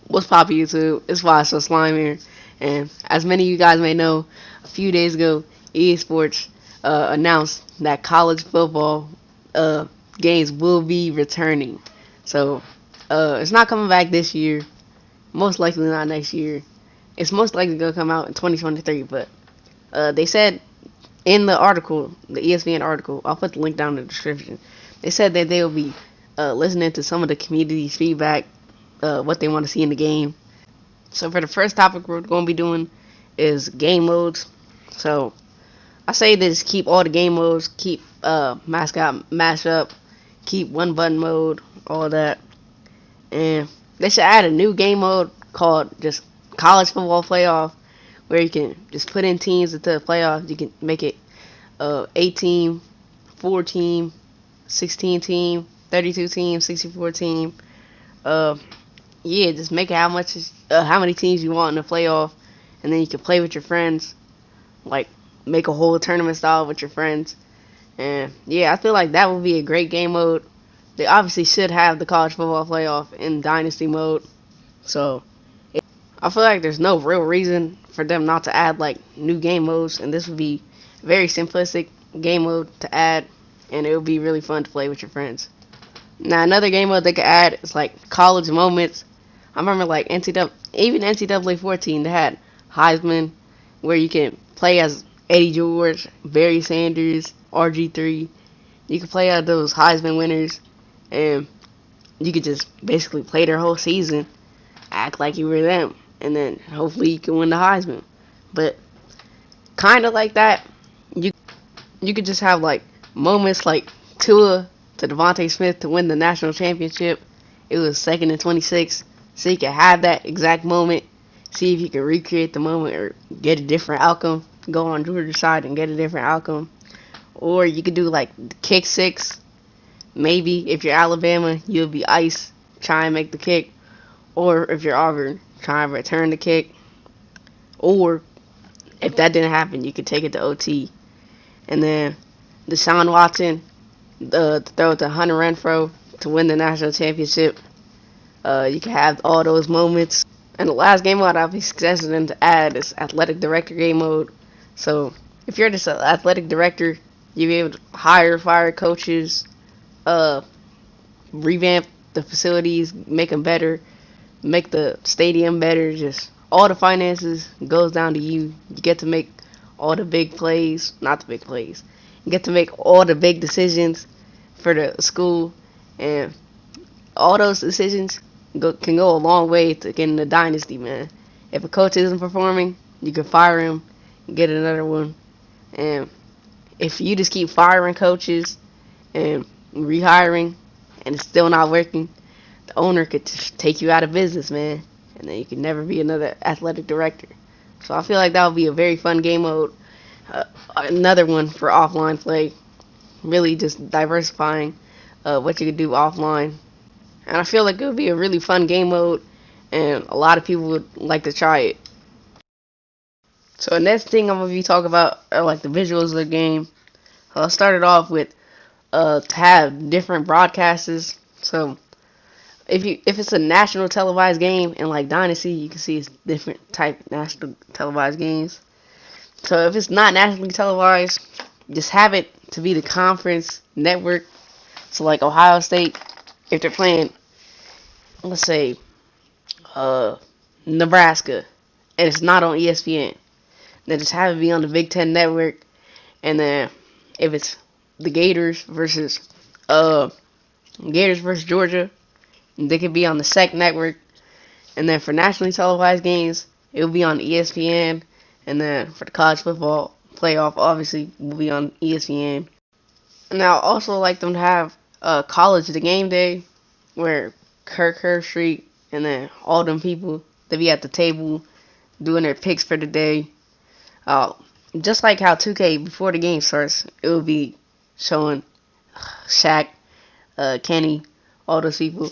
What's poppin' YouTube? It's why so slime here. And as many of you guys may know, a few days ago, EA Sports announced that college football uh, games will be returning. So it's not coming back this year. Most likely not next year. It's most likely gonna come out in 2023. But they said in the article, the ESPN article, I'll put the link down in the description. They said that they will be listening to some of the community's feedback, what they want to see in the game. So for the first topic we're going to be doing is game modes. So I say this: keep all the game modes, keep mascot mashup, keep one button mode, all that, and they should add a new game mode called just college football playoff, where you can just put in teams into the playoffs. You can make it 8 team, 4 team, 16 team, 32 team, 64 team. Uh, yeah, just make it how many teams you want in the playoff, and then you can play with your friends, like make a whole tournament style with your friends. And yeah, I feel like that would be a great game mode. They obviously should have the college football playoff in dynasty mode, so I feel like there's no real reason for them not to add like new game modes, and this would be a very simplistic game mode to add, and it would be really fun to play with your friends. Now another game mode they could add is like college moments. I remember like NCAA 14 they had Heisman, where you can play as Eddie George, Barry Sanders, RG3. You can play as those Heisman winners, and you could just basically play their whole season, act like you were them, and then hopefully you can win the Heisman. But kind of like that, you could just have like moments like Tua to Devontae Smith to win the national championship. It was second and 26, so you can have that exact moment. See if you can recreate the moment or get a different outcome. Go on Georgia's side and get a different outcome. Or you could do like the kick six. Maybe if you're Alabama, you'll be ice, try and make the kick. Or if you're Auburn, try and return the kick. Or if that didn't happen, you could take it to OT. And then Deshaun Watson, throw it to Hunter Renfro to win the national championship. You can have all those moments. And the last game mode I'll be suggesting them to add is athletic director game mode. So if you're just an athletic director, you'll be able to fire coaches, revamp the facilities, make them better, make the stadium better. Just all the finances goes down to you. You get to make all the big plays, not the big plays. You get to make all the big decisions for the school, and all those decisions can go a long way to getting the dynasty, man. If a coach isn't performing, you can fire him, get another one. And if you just keep firing coaches and rehiring, and it's still not working, the owner could just take you out of business, man, and then you could never be another athletic director. So I feel like that would be a very fun game mode. Another one for offline play, really just diversifying what you could do offline. And I feel like it would be a really fun game mode, and a lot of people would like to try it. So the next thing I'm gonna be talking about are like the visuals of the game. I'll start it off with to have different broadcasters. So if it's a national televised game in like Dynasty, you can see it's different type national televised games. So if it's not nationally televised, just have it to be the conference network. So like Ohio State, if they're playing, let's say, Nebraska, and it's not on ESPN, then just have it be on the Big Ten network. And then if it's the Gators versus Georgia, they could be on the SEC network. And then for nationally televised games, it will be on ESPN. And then for the college football playoff, obviously, will be on ESPN. And I also like them to have college the game day, where Kirk Herbstreit and then all them people, they be at the table doing their picks for the day. Just like how 2K, before the game starts, it will be showing Shaq, Kenny, all those people.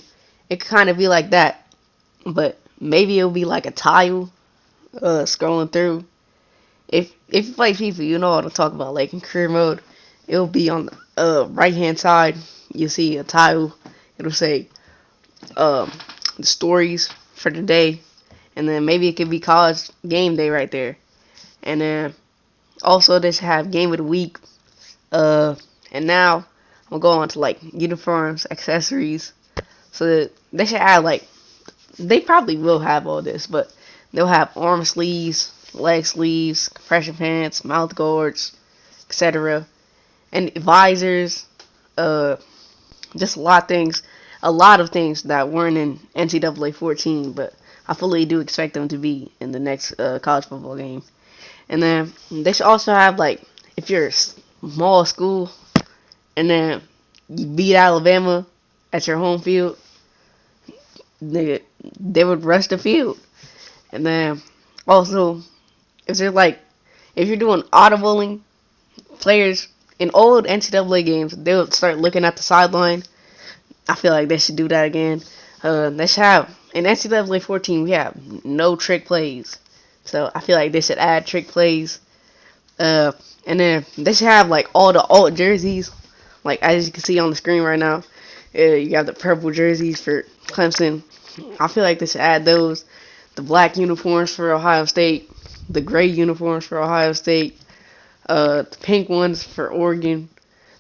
It could kind of be like that, but maybe it'll be like a tile scrolling through. If you play FIFA, you know what I'm talking about. Like in career mode, it'll be on the right hand side. You see a tile. It'll say the stories for the day, and then maybe it could be college game day right there. And then also they should have game of the week. And now I'm gonna go on to like uniforms, accessories. So that they should add like they probably will have all this, but they'll have arm sleeves, leg sleeves, compression pants, mouth guards, etc. And visors. Uh, just a lot of things that weren't in NCAA 14, but I fully do expect them to be in the next college football game. And then they should also have like if you're a small school and then you beat Alabama at your home field, they would rush the field. And then also if you're doing audibling, players in old NCAA games they would start looking at the sideline. I feel like they should do that again. They should have in NCAA 14 we have no trick plays, so I feel like they should add trick plays. And then they should have like all the alt jerseys, like as you can see on the screen right now. You got the purple jerseys for Clemson. I feel like they should add those. The black uniforms for Ohio State, the gray uniforms for Ohio State, the pink ones for Oregon.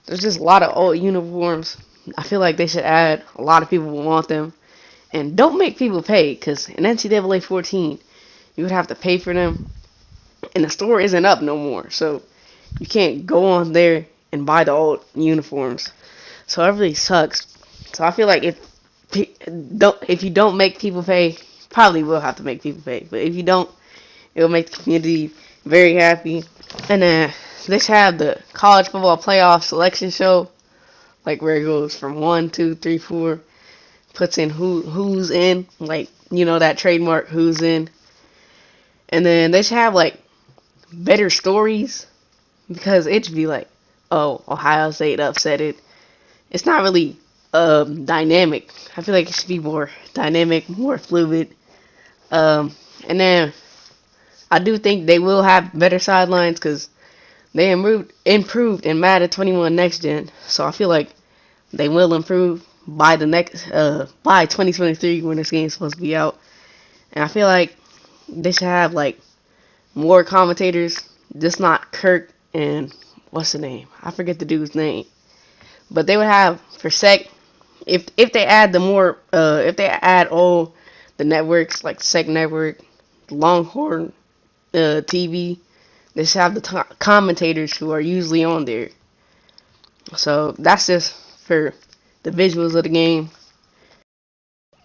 There's just a lot of old uniforms. I feel like they should add. A lot of people will want them. And don't make people pay, because in NCAA 14, you would have to pay for them. And the store isn't up no more. So you can't go on there and buy the old uniforms. So it really sucks. So I feel like if you don't make people pay, you probably will have to make people pay. But if you don't, it will make the community very happy. And they should have the college football playoff selection show, like where it goes from 1, 2, 3, 4, puts in who's in, like that trademark who's in. And then they should have like better stories, because it should be like, oh, Ohio State upset it. It's not really dynamic. I feel like it should be more dynamic, more fluid. And then I do think they will have better sidelines, because they improved in Madden 21 Next Gen. So I feel like they will improve by by 2023 when this game is supposed to be out. And I feel like they should have like more commentators, just not Kirk and what's the name? I forget the dude's name. But they would have for if they add if they add all the networks like Sec Network, Longhorn TV, they should have the commentators who are usually on there. So that's just for the visuals of the game.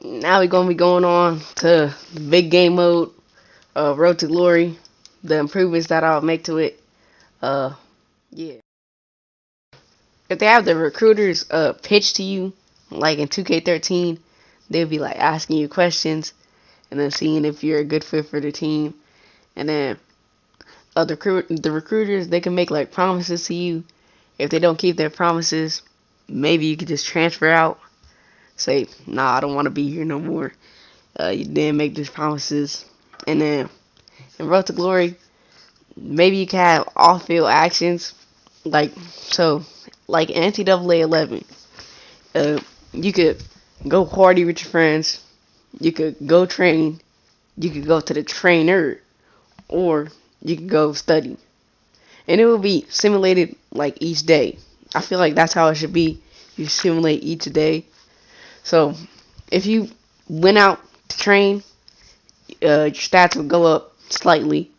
Now we're gonna be going on to the big game mode, Road to Glory, the improvements that I'll make to it. Yeah. If they have the recruiters pitch to you, like in 2K13, they'll be like asking you questions and then seeing if you're a good fit for the team. And then the recruiters, they can make like promises to you. If they don't keep their promises, maybe you could just transfer out. Say, nah, I don't want to be here no more. You didn't make these promises. And then in Road to Glory, maybe you can have off-field actions. Like in NCAA 11, you could go party with your friends. You could go train. You could go to the trainer. Or you could go study. And it will be simulated like each day. I feel like that's how it should be. You simulate each day. So if you went out to train, your stats would go up slightly.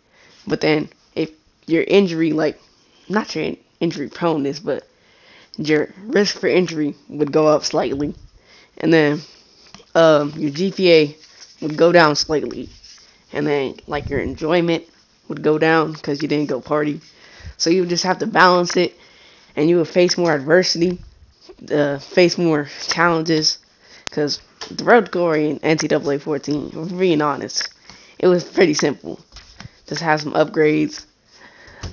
But then if your injury, like not your injury proneness, but your risk for injury would go up slightly. And then your GPA would go down slightly. And then like your enjoyment would go down because you didn't go party. So you would just have to balance it, and you would face more adversity, face more challenges. Because the Road to Glory in NCAA 14, if we're being honest, it was pretty simple. Just have some upgrades.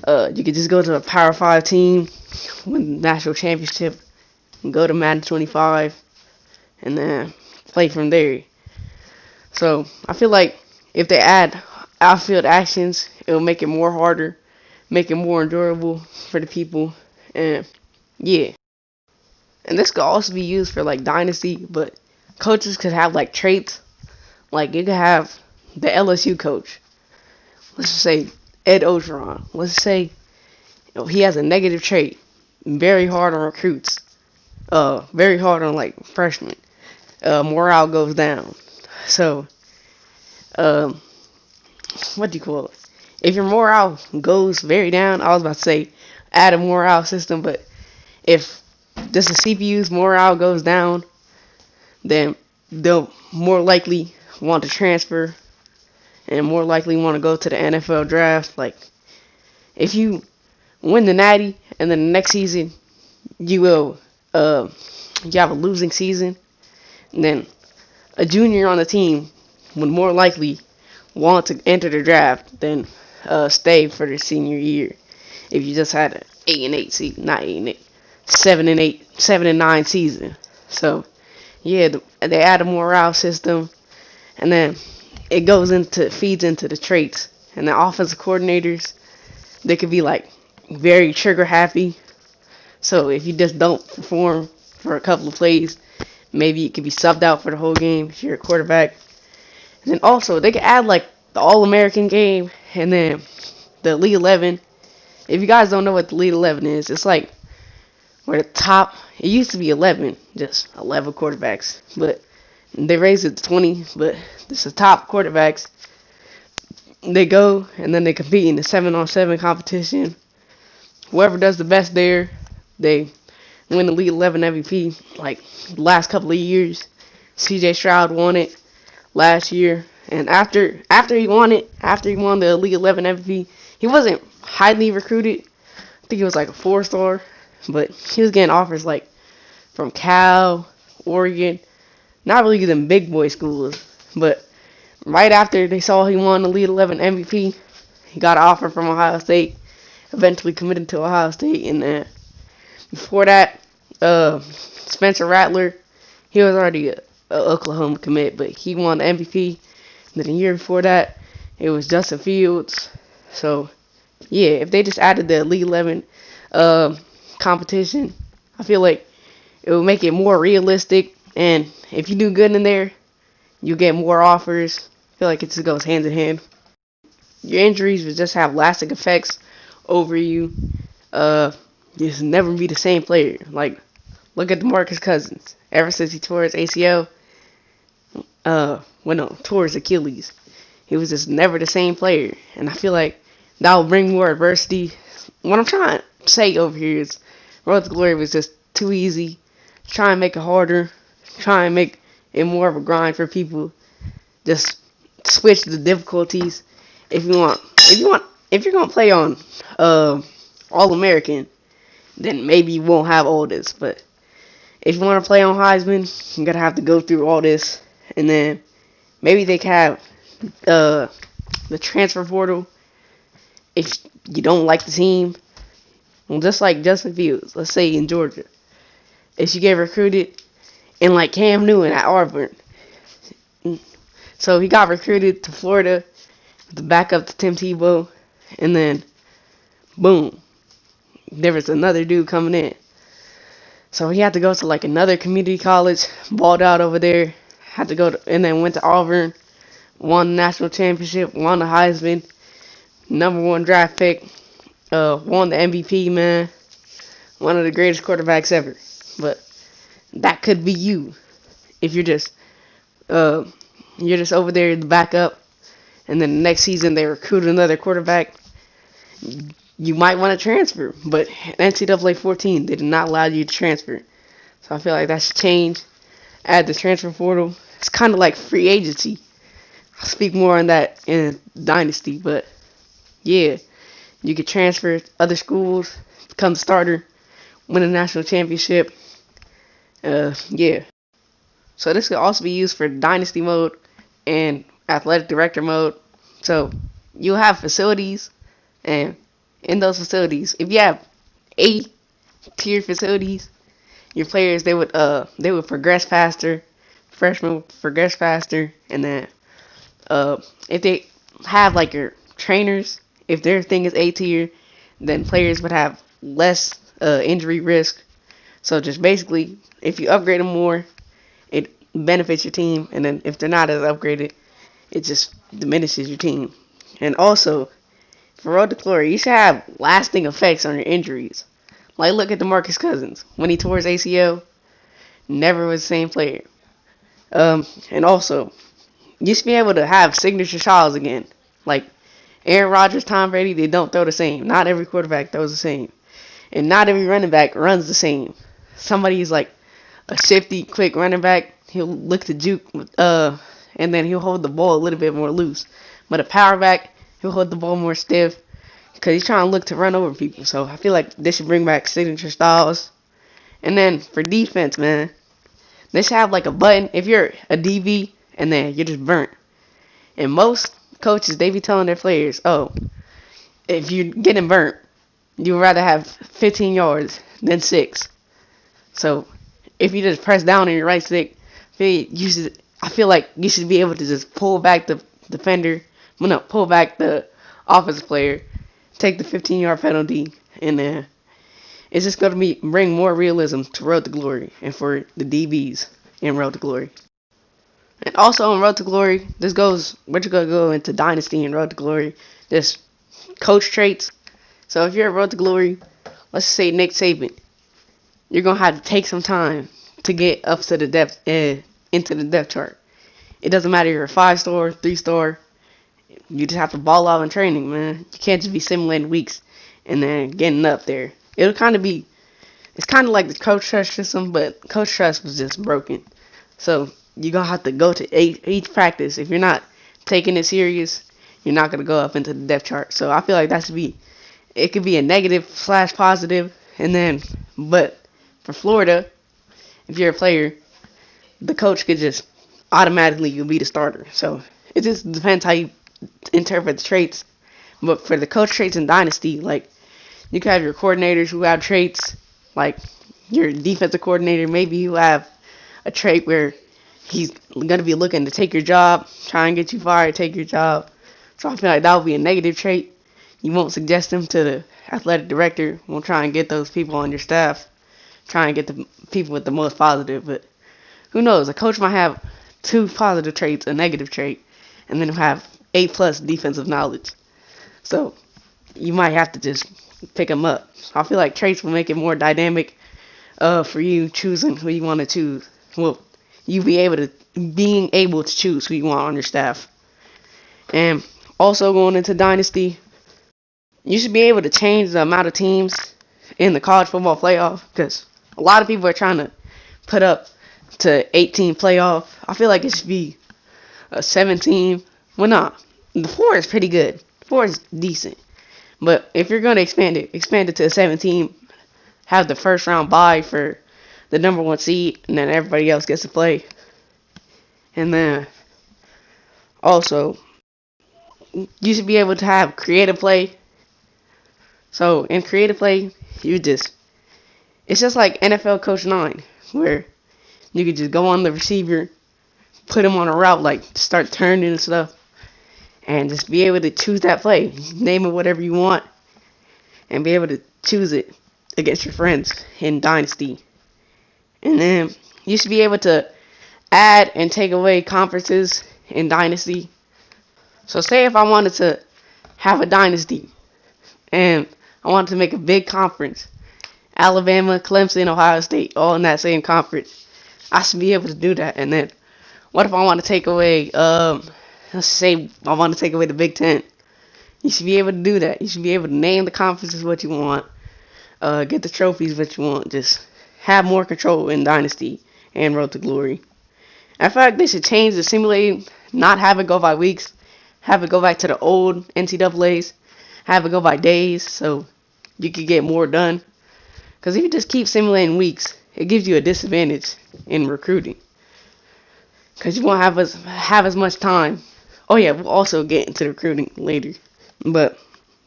You could just go to a Power 5 team, win the national championship, and go to Madden 25, and then play from there. So I feel like if they add outfield actions, it'll make it more harder, make it more enjoyable for the people, and yeah. And this could also be used for like Dynasty, but coaches could have like traits, Like you could have the LSU coach. Let's just say Ed Ogeron. Let's say he has a negative trait. Very hard on recruits. Very hard on like freshmen. Morale goes down. So, um, what do you call it? If your morale goes very down, I was about to say add a morale system, but if just the CPU's morale goes down, then they'll more likely want to transfer and more likely want to go to the NFL draft. Like, if you win the Natty and then the next season you will, you have a losing season, and then a junior on the team would more likely want to enter the draft than stay for their senior year. If you just had an 8-8 season, not 8-8, 7-8, 7-9 season. So yeah, they add a morale system, and then it feeds into the traits. And the offensive coordinators, they could be like very trigger happy. So if you just don't perform for a couple of plays, maybe you could be subbed out for the whole game if you're a quarterback. And then also they could add like the All-American game and then the Elite 11. If you guys don't know what the Elite 11 is, it's like where the top, it used to be 11, just 11 quarterbacks, but they raised it to 20, but it's the top quarterbacks. They go and then they compete in the 7-on-7 competition. Whoever does the best there, they win the Elite 11 MVP. Like the last couple of years, CJ Stroud won it last year, and after he won the Elite 11 MVP, he wasn't highly recruited. I think he was like a 4-star, but he was getting offers like from Cal, Oregon, not really them big boy schools. But right after they saw he won the Elite 11 MVP, he got an offer from Ohio State. Eventually committed to Ohio State, and before that, Spencer Rattler, he was already a Oklahoma commit, but he won the MVP. And then the year before that, it was Justin Fields. So yeah, if they just added the Elite 11 competition, I feel like it would make it more realistic. And if you do good in there, you get more offers. I feel like it just goes hand in hand. Your injuries will just have lasting effects over you. Just never be the same player. Like, look at DeMarcus Cousins. Ever since he tore his ACL, tore his Achilles, he was just never the same player. And I feel like that will bring more adversity. What I'm trying to say over here is Road to Glory was just too easy. Try and make it harder. Try and make it more of a grind for people. Just switch the difficulties. If you're gonna play on All-American, then maybe you won't have all this. But if you want to play on Heisman, you're gonna have to go through all this, and then maybe they can have the transfer portal. If you don't like the team, well, just like Justin Fields, let's say in Georgia, if you get recruited, and like Cam Newton at Auburn, so he got recruited to Florida, the backup to Tim Tebow, and then boom, there was another dude coming in. So he had to go to like another community college, balled out over there, and then went to Auburn, won the national championship, won the Heisman, #1 draft pick, won the MVP, man. One of the greatest quarterbacks ever. But that could be you if you're just over there in the backup, and then the next season they recruit another quarterback. You might want to transfer, but NCAA 14, they did not allow you to transfer. So I feel like that should change. Add the transfer portal. It's kind of like free agency. I'll speak more on that in Dynasty, but yeah, you could transfer to other schools, become the starter, win a national championship. Yeah. So this could also be used for Dynasty mode and Athletic Director mode. So you'll have facilities, and in those facilities, if you have A-tier facilities, your players they would progress faster, freshmen would progress faster, and then if they have like your trainers, if their thing is A-tier, then players would have less injury risk. So just basically, if you upgrade them more, it benefits your team, and then if they're not as upgraded, it just diminishes your team. And also, for Road to Glory, you should have lasting effects on your injuries. Like, look at DeMarcus Cousins. When he tore his ACL, never was the same player. And also, you should be able to have signature styles again. Like, Aaron Rodgers, Tom Brady, they don't throw the same. Not every quarterback throws the same. And not every running back runs the same. Somebody's like a shifty, quick running back. He'll look to juke, and then he'll hold the ball a little bit more loose. But a power back, he'll hold the ball more stiff because he's trying to look to run over people. So I feel like they should bring back signature styles. And then for defense, man, they should have like a button if you're a DB and then you're just burnt. And most coaches, they be telling their players, oh, if you're getting burnt, you'd rather have 15 yards than 6. So if you just press down on your right stick, I feel like you should be able to just pull back the defender, pull back the offensive player, take the 15-yard penalty, and then it's just going to bring more realism to Road to Glory and for the DBs in Road to Glory. And also in Road to Glory, we're going to go into Dynasty and Road to Glory, just coach traits. So if you're at Road to Glory, let's say Nick Saban, you're going to have to take some time to get up to the depth, into the depth chart. It doesn't matter if you're a 5-star, 3-star. You just have to ball out in training, man. You can't just be simulating weeks and then getting up there. It's kind of like the coach trust system, but coach trust was just broken. So you're going to have to go to each practice. If you're not taking it serious, you're not going to go up into the depth chart. So I feel like it could be a negative/positive. And then, but for Florida, if you're a player, the coach could just automatically you'll be the starter. So it just depends how you interpret the traits. But for the coach traits in Dynasty, like, you can have your coordinators who have traits, like your defensive coordinator, maybe you have a trait where he's going to be looking to take your job, try and get you fired, take your job. So I feel like that would be a negative trait. You won't suggest them to the athletic director. Won't try and get those people on your staff. Try and get the people with the most positive. But who knows? A coach might have 2 positive traits, a negative trait, and then have 8+ defensive knowledge. So you might have to just pick them up. I feel like traits will make it more dynamic for you choosing who you want to choose. Well, you being able to choose who you want on your staff. And also going into Dynasty, you should be able to change the amount of teams in the college football playoff because a lot of people are trying to put up to 18 playoff. I feel like it should be a 17. Well, no, the 4 is pretty good. 4 is decent. But if you're going to expand it to a 17, have the first round bye for the number 1 seed, and then everybody else gets to play. And then also, you should be able to have creative play. So in creative play, it's just like NFL Coach 9, where you could just go on the receiver, put him on a route, like start turning and stuff, and just be able to choose that play. Name it whatever you want, and be able to choose it against your friends in Dynasty. And then you should be able to add and take away conferences in Dynasty. So say if I wanted to have a Dynasty, and I wanted to make a big conference, Alabama, Clemson, Ohio State, all in that same conference, I should be able to do that. And then what if I want to take away, let's say I want to take away the Big Ten. You should be able to do that. You should be able to name the conferences what you want, get the trophies what you want, just have more control in Dynasty and Road to Glory. In fact, they should change the simulating, not have it go by weeks, have it go back to the old NCAAs, have it go by days so you could get more done. Because if you just keep simulating weeks, it gives you a disadvantage in recruiting. Because you won't have as much time. Oh yeah, we'll also get into recruiting later. But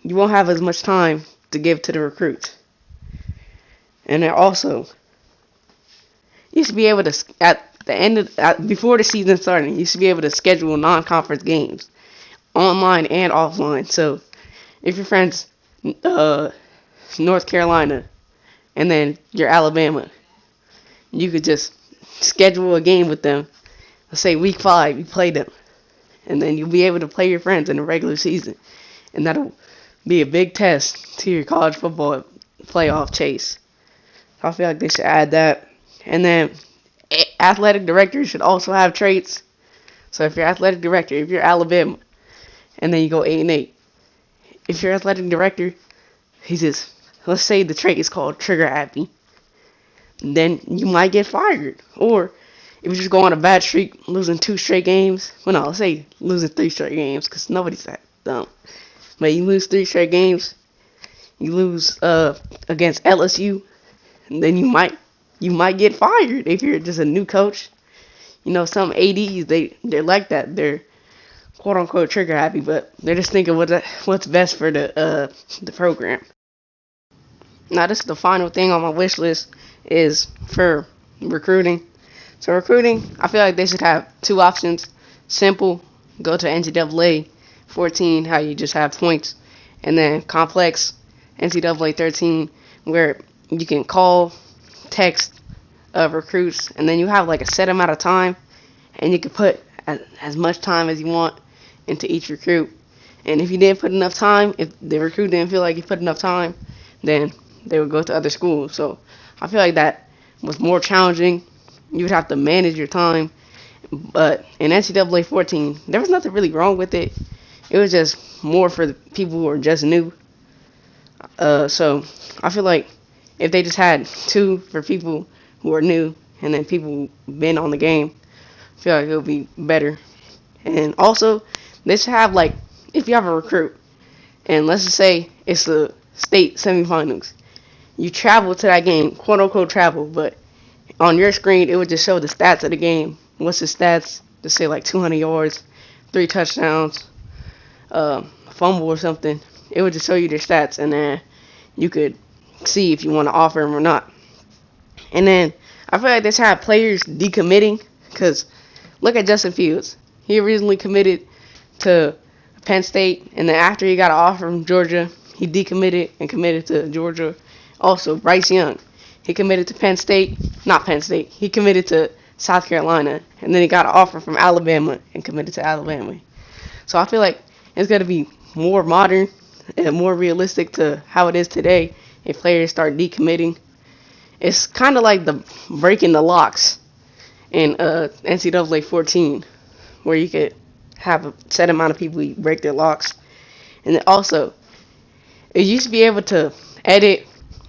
you won't have as much time to give to the recruits. And then also, you should be able to, before the season starting, you should be able to schedule non-conference games, online and offline. So, if your friend's North Carolina, and then you're Alabama, you could just schedule a game with them let's say week 5, you play them, and then you'll be able to play your friends in the regular season, and that'll be a big test to your college football playoff chase. I feel like they should add that. And then athletic directors should also have traits. So if you're athletic director, if you're Alabama, and then you go 8-8, if your athletic director, he's just, let's say the trait is called trigger happy, then you might get fired. Or if you just go on a bad streak, losing 2 straight games, well, no, let's say losing 3 straight games, because nobody's that dumb. But you lose 3 straight games, you lose against LSU, and then you might get fired if you're just a new coach. You know, some ADs, they're like that. They're quote unquote trigger happy, but they're just thinking what's best for the program. Now, this is the final thing on my wish list is for recruiting. So recruiting, I feel like they should have 2 options. Simple, go to NCAA 14, how you just have points, and then complex, NCAA 13, where you can call, text recruits, and then you have like a set amount of time, and you can put as much time as you want into each recruit. And if you didn't put enough time, if the recruit didn't feel like you put enough time, then they would go to other schools. So I feel like that was more challenging. You would have to manage your time. But in NCAA 14, there was nothing really wrong with it. It was just more for the people who are just new. So I feel like if they just had 2 for people who are new and then people who've been on the game, I feel like it would be better. And also, they should have, like, if you have a recruit, and let's just say it's the state semifinals, you travel to that game, quote unquote travel, but on your screen it would just show the stats of the game. What's the stats? Just say like 200 yards, 3 touchdowns, fumble or something. It would just show you their stats, and then you could see if you want to offer them or not. And then I feel like they should have players decommitting, because look at Justin Fields. He originally committed to Penn State, and then after he got an offer from Georgia, he decommitted and committed to Georgia. Also, Bryce Young, he committed to Penn State, not Penn State, he committed to South Carolina, and then he got an offer from Alabama and committed to Alabama. So I feel like it's going to be more modern and more realistic to how it is today if players start decommitting. It's kind of like the breaking the locks in NCAA 14, where you could have a set amount of people who break their locks. And then also, it used to be able to edit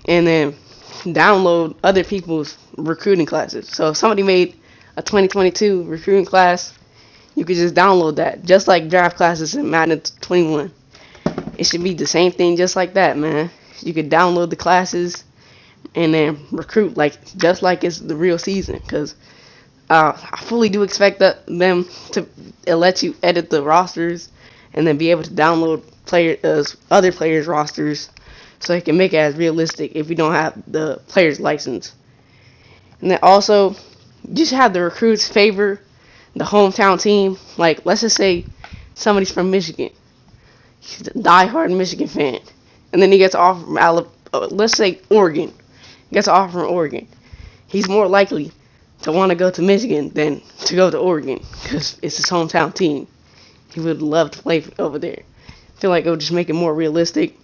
and then download other people's recruiting classes. So if somebody made a 2022 recruiting class, you could just download that, just like draft classes in Madden 21. It should be the same thing just like that, man. You could download the classes and then recruit just like it's the real season, because I fully do expect them to let you edit the rosters and then be able to download other players' rosters, so you can make it as realistic if you don't have the player's license. And then also, you should have the recruits favor the hometown team. Like, let's just say somebody's from Michigan. He's a diehard Michigan fan. And then he gets an offer from let's say Oregon. He gets an offer from Oregon. He's more likely to want to go to Michigan than to go to Oregon, because it's his hometown team. He would love to play over there. I feel like it would just make it more realistic.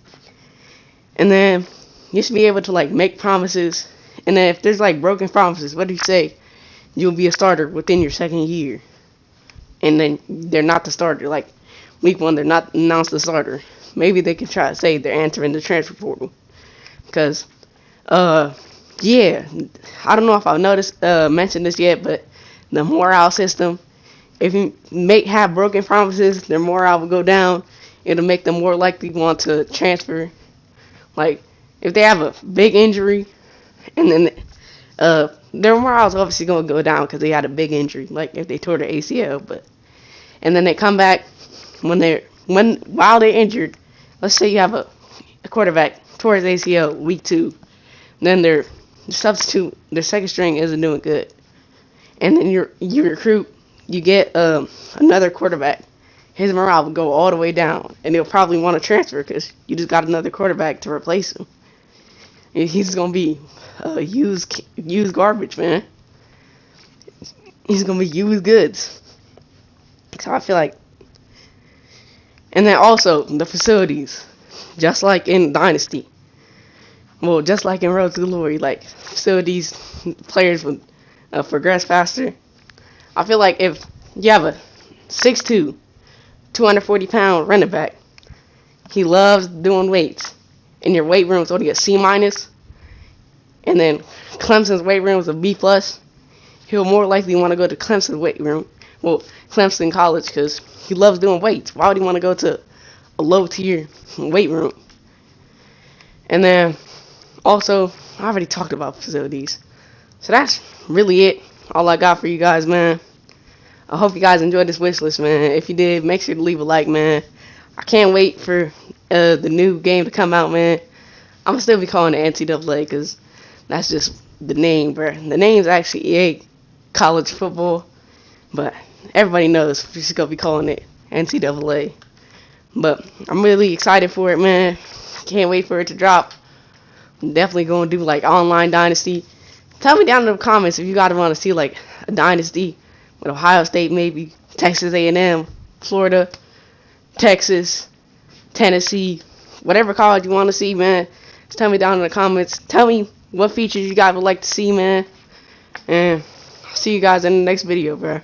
And then you should be able to make promises. And then if there's broken promises, what do you say? You'll be a starter within your 2nd year. And then they're not the starter. Like week 1, they're not announced the starter. Maybe they could try to say they're entering the transfer portal. Because, yeah, I don't know if I've mentioned this yet, but the morale system, if you have broken promises, their morale will go down. It'll make them more likely want to transfer. Like, if they have a big injury, and then their morale's obviously going to go down because they had a big injury, like if they tore their ACL, and then they come back while they're injured. Let's say you have a quarterback tore his ACL week 2, then their substitute, their 2nd string isn't doing good, and then you recruit, you get another quarterback. His morale will go all the way down, and he'll probably want to transfer because you just got another quarterback to replace him. And he's gonna be used garbage, man. He's gonna be used goods. So I feel like, and then also the facilities, just like in Dynasty. Well, just like in Road to Glory, like facilities, players would progress faster. I feel like if you have a 6'2", 240-pound running back, he loves doing weights, and your weight room is only a C minus, and then Clemson's weight room is a B plus, he'll more likely want to go to Clemson's weight room. Well, Clemson College, because he loves doing weights. Why would he want to go to a low tier weight room? And then also, I already talked about facilities. So that's really it. All I got for you guys, man. I hope you guys enjoyed this wish list, man. If you did, make sure to leave a like, man. I can't wait for the new game to come out, man. I'm going to still be calling it NCAA because that's just the name, bro. The name's actually EA College Football, but everybody knows we're just going to be calling it NCAA. But I'm really excited for it, man. Can't wait for it to drop. I'm definitely going to do like online Dynasty. Tell me down in the comments if you guys want to see like a Dynasty with Ohio State, maybe Texas A&M, Florida, Texas, Tennessee, whatever college you want to see, man. Just tell me down in the comments. Tell me what features you guys would like to see, man. And I'll see you guys in the next video, bro.